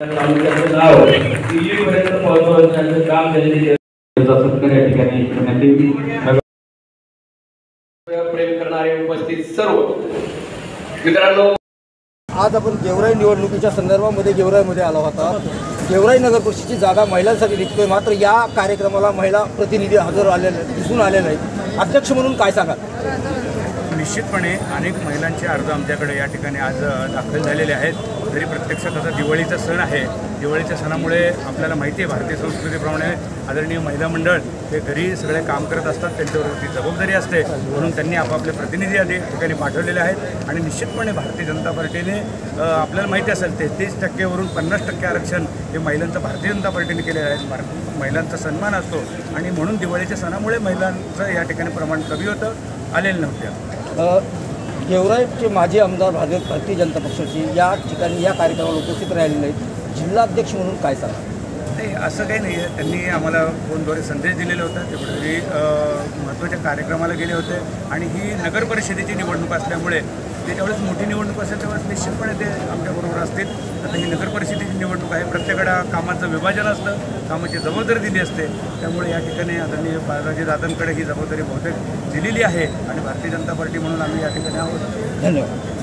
तालुक्याचं नाव दिल्लीपर्यंत पोहोचवण्याचं काम त्यांनी सत्कार या ठिकाणी करण्यात येईल। प्रेम करणारे उपस्थित सर्व मित्रांनो, आज आपण गेवराई निवडणुकीच्या संदर्भामध्ये गेवराईमध्ये आलो होता। गेवराई नगर परिषदेची जागा महिलांसाठी रिक्त आहे, मात्र या कार्यक्रमाला महिला प्रतिनिधी हजर आलेले दिसून आले नाहीत। अध्यक्ष म्हणून काय सांगाल? निश्चितपणे अनेक महिलांचे अर्ज आमच्याकडे या ठिकाणी आज दाखल झालेले आहेत। तरी प्रत्यक्षात आता दिवाळीचा सण आहे। दिवाळीच्या सणामुळे आपल्याला माहिती आहे भारतीय संस्कृतीप्रमाणे आदरणीय महिला मंडळ हे घरी सगळे काम करत असतात, त्यांच्यावरती जबाबदारी असते, म्हणून त्यांनी आपापले प्रतिनिधी या ठिकाणी पाठवलेले आहेत। आणि निश्चितपणे भारतीय जनता पार्टीने आपल्याला माहिती असेल 33% वरून 50% आरक्षण हे महिलांचं भारतीय जनता पार्टीने केले आहे। महिलांचा सन्मान असतो आणि म्हणून दिवाळीच्या सणामुळे महिलांचं या ठिकाणी प्रमाण कमी होतं, आलेलं नव्हतं। गेवराईचे माजी आमदार भारतीय जनता पक्षाची या ठिकाणी या कार्यक्रमाला उपस्थित राहिले नाहीत। जिल्हाध्यक्ष म्हणून काय सांगा? नाही, असं काही नाही आहे। त्यांनी आम्हाला फोनद्वारे संदेश दिलेला होता, ते कुठेतरी महत्त्वाच्या कार्यक्रमाला गेले होते आणि ही नगर परिषदेची निवडणूक असल्यामुळे ते ज्यावेळेस मोठी निवडणूक असेल त्यावेळेस निश्चितपणे ते आमच्याबरोबर असतील। आता ही नगर परिषदेची निवडणूक आहे, प्रत्येकाला कामाचं विभाजन असतं, कामाची जबाबदारी दिली असते, त्यामुळे या ठिकाणी आदरणीय बाळाजी दादांकडे ही जबाबदारी बहुतेक दिलेली आहे आणि भारतीय जनता पार्टी म्हणून आम्ही या ठिकाणी आहोत। धन्यवाद।